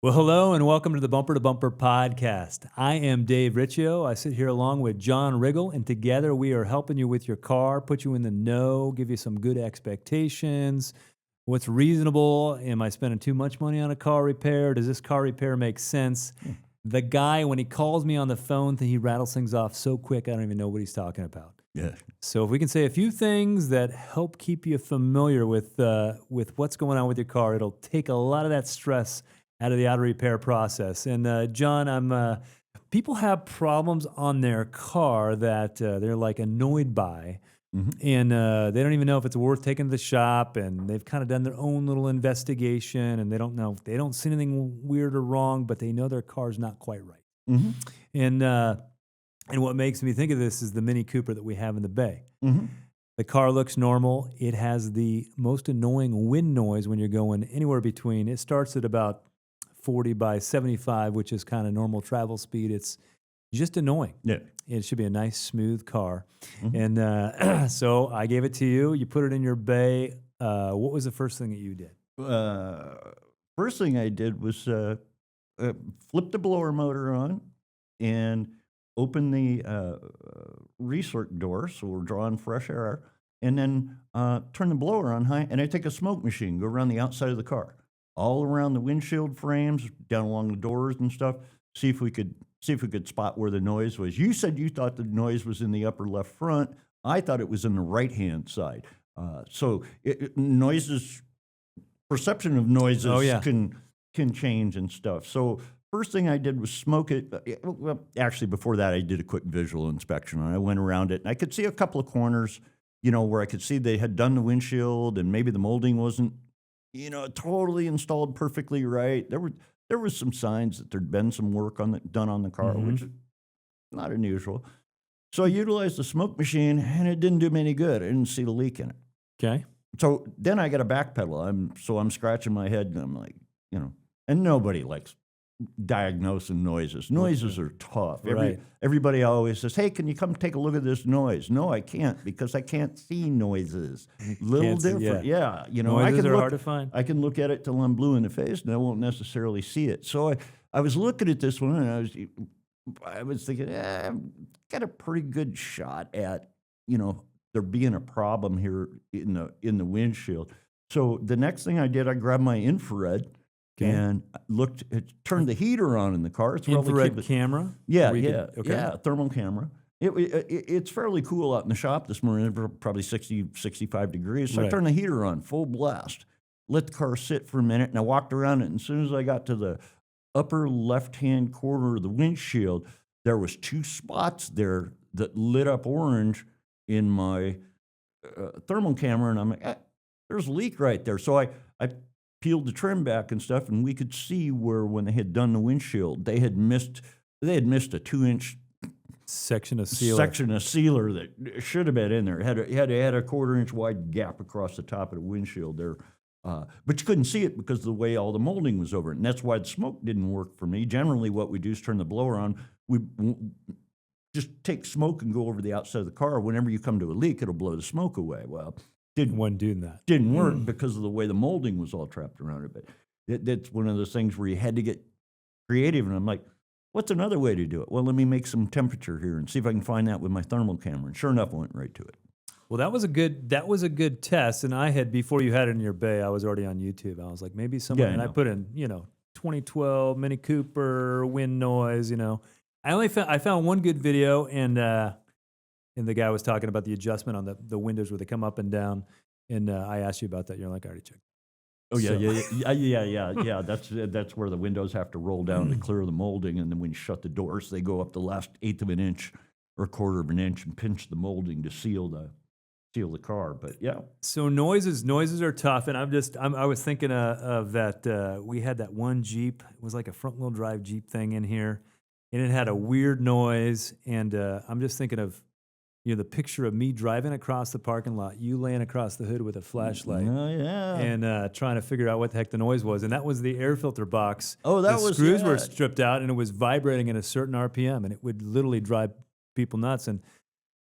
Well, hello and welcome to the Bumper to Bumper podcast. I am Dave Riccio. I sit here along with John Riggle, and together we are helping you with your car, put you in the know, give you some good expectations. What's reasonable? Am I spending too much money on a car repair? Does this car repair make sense? The guy, when he calls me on the phone, he rattles things off so quick, I don't even know what he's talking about. Yeah. So if we can say a few things that help keep you familiar with what's going on with your car, it'll take a lot of that stress out of the auto repair process. And John, people have problems on their car that they're like annoyed by, and they don't even know if it's worth taking to the shop. And they've kind of done their own little investigation, and they don't see anything weird or wrong, but they know their car's not quite right. And what makes me think of this is the Mini Cooper that we have in the Bay. The car looks normal. It has the most annoying wind noise when you're going anywhere between. It starts at about 40 by 75, which is kind of normal travel speed. It's just annoying. Yeah. It should be a nice, smooth car. And so I gave it to you. You put it in your Bay. What was the first thing that you did? First thing I did was flip the blower motor on and open the recirc door, so we're drawing fresh air, and then turn the blower on high, and I take a smoke machine, go around the outside of the car, all around the windshield frames, down along the doors and stuff, see if we could spot where the noise was. You said you thought the noise was in the upper left front. I thought it was in the right-hand side. So noises, perception of noises can change and stuff. So first thing I did was smoke it. Well, actually, before that, I did a quick visual inspection. I went around it, and I could see a couple of corners, where I could see they had done the windshield, and maybe the molding wasn't, totally installed perfectly right. There was some signs that there'd been some work done on the car, which is not unusual. So I utilized the smoke machine, and it didn't do me any good. I didn't see the leak in it. Okay. So then I got to backpedal. I'm scratching my head, and I'm like, and nobody likes diagnosing noises. Noises are tough. Everybody always says, "Hey, can you come take a look at this noise?" No, I can't, because I can't see noises. Little different. Yeah. Noises are hard to find. I can look at it till I'm blue in the face, and I won't necessarily see it. So I was looking at this one, and I was thinking, I've got a pretty good shot at, there being a problem here in the windshield. So the next thing I did, I grabbed my infrared. Okay. And turned the heater on in the car. It's infrared camera? Yeah, thermal camera. It's fairly cool out in the shop this morning, probably 60, 65 degrees. So I turned the heater on, full blast, let the car sit for a minute, and I walked around it. And as soon as I got to the upper left-hand corner of the windshield, there was two spots there that lit up orange in my thermal camera, and I'm like, there's a leak right there. So I peeled the trim back and stuff, and we could see where, when they had done the windshield, they had missed a 2-inch section of sealer that should have been in there. It had a 1/4-inch wide gap across the top of the windshield there, but you couldn't see it because of the way all the molding was over it, and that's why the smoke didn't work for me. Generally, what we do is turn the blower on. We just take smoke and go over the outside of the car. Whenever you come to a leak, it'll blow the smoke away. Well, Wasn't doing that. Didn't work because of the way the molding was all trapped around it. But that's one of those things where you had to get creative. And I'm like, what's another way to do it? Well, let me make some temperature here and see if I can find that with my thermal camera. And sure enough, I went right to it. Well, that was a good test. And before you had it in your Bay, I was already on YouTube. I was like, maybe someone, and I put in, 2012 Mini Cooper, wind noise, I found one good video, and the guy was talking about the adjustment on the windows where they come up and down. And I asked you about that. You're like, I already checked. Oh, yeah. That's where the windows have to roll down to clear the molding. And then when you shut the doors, they go up the last 1/8 of an inch or 1/4 of an inch and pinch the molding to seal the car. But yeah. So noises are tough. And I was thinking of that. We had that one Jeep. It was like a front wheel drive Jeep thing in here. And it had a weird noise. And I'm just thinking of, the picture of me driving across the parking lot, you laying across the hood with a flashlight, and trying to figure out what the heck the noise was. And that was the air filter box. Oh, the screws were stripped out, and it was vibrating at a certain RPM, and it would literally drive people nuts. And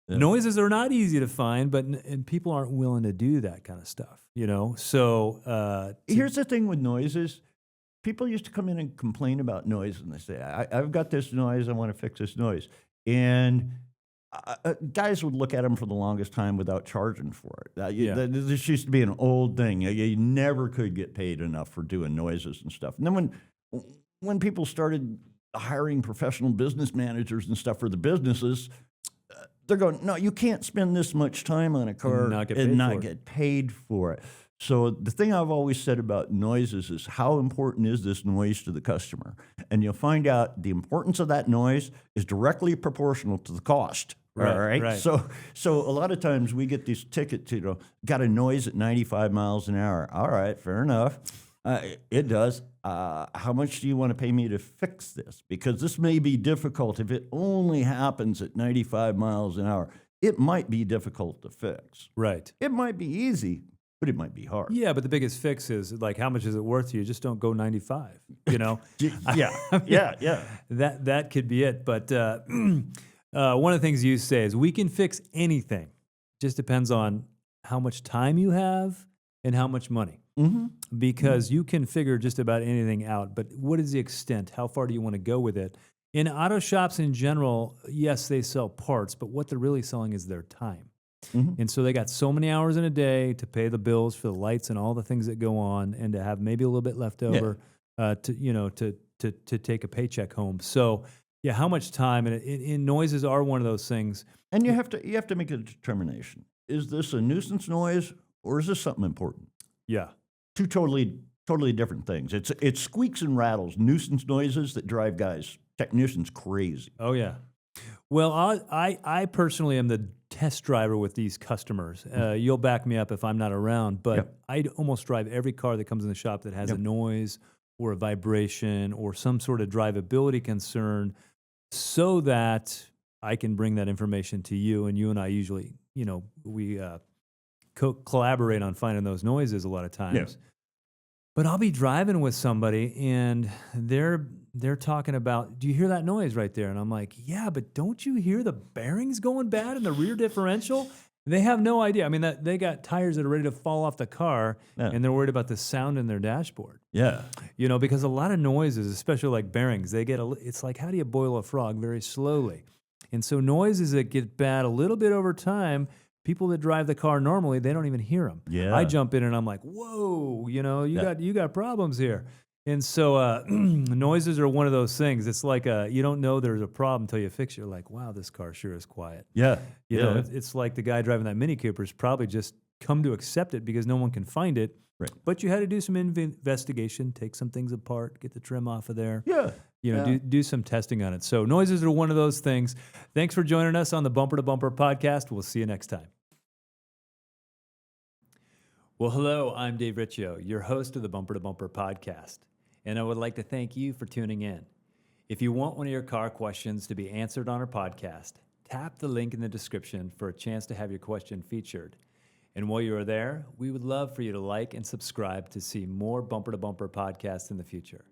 noises are not easy to find, and people aren't willing to do that kind of stuff, So here's the thing with noises. people used to come in and complain about noise, and they say, I've got this noise, I want to fix this noise. And guys would look at them for the longest time without charging for it. This used to be an old thing. You never could get paid enough for doing noises and stuff. And then when people started hiring professional business managers and stuff for the businesses, they're going, no, you can't spend this much time on a car and not get paid for it. So the thing I've always said about noises is how important is this noise to the customer? And you'll find out the importance of that noise is directly proportional to the cost. All right. So a lot of times we get these tickets, got a noise at 95 miles an hour. All right, fair enough. It does. How much do you want to pay me to fix this? Because this may be difficult. If it only happens at 95 miles an hour, it might be difficult to fix. Right. It might be easy, but it might be hard. Yeah, but the biggest fix is like, how much is it worth to you? Just don't go 95. Yeah. That could be it. But one of the things you say is we can fix anything. Just depends on how much time you have and how much money. Mm-hmm. Because you can figure just about anything out, but what is the extent? How far do you want to go with it? In auto shops in general, yes, they sell parts, but what they're really selling is their time. Mm-hmm. And so they got so many hours in a day to pay the bills for the lights and all the things that go on, and to have maybe a little bit left over to take a paycheck home. So yeah, how much time? And noises are one of those things. And you have to make a determination. Is this a nuisance noise or is this something important? Yeah. Two totally different things. It's squeaks and rattles, nuisance noises that drive technicians crazy. Oh yeah. Well, I personally am the test driver with these customers. You'll back me up if I'm not around, but I almost drive every car that comes in the shop that has a noise or a vibration or some sort of drivability concern, so that I can bring that information to you. And you and I usually, we collaborate on finding those noises a lot of times. Yeah. But I'll be driving with somebody and they're talking about, do you hear that noise right there? And I'm like, yeah, but don't you hear the bearings going bad in the rear differential? They have no idea. I mean, they got tires that are ready to fall off the car, and they're worried about the sound in their dashboard. Yeah. Because a lot of noises, especially like bearings, it's like, how do you boil a frog? Very slowly. And so noises that get bad a little bit over time, people that drive the car normally, they don't even hear them. Yeah. I jump in and I'm like, whoa, you got problems here. And so noises are one of those things. It's like you don't know there's a problem until you fix it. You're like, wow, this car sure is quiet. Yeah. It's like the guy driving that Mini Cooper's probably just come to accept it because no one can find it. Right. But you had to do some investigation, take some things apart, get the trim off of there. Yeah. Do some testing on it. So noises are one of those things. Thanks for joining us on the Bumper to Bumper podcast. We'll see you next time. Well, hello, I'm Dave Riccio, your host of the Bumper to Bumper podcast, and I would like to thank you for tuning in. If you want one of your car questions to be answered on our podcast, tap the link in the description for a chance to have your question featured. And while you are there, we would love for you to like and subscribe to see more Bumper to Bumper podcasts in the future.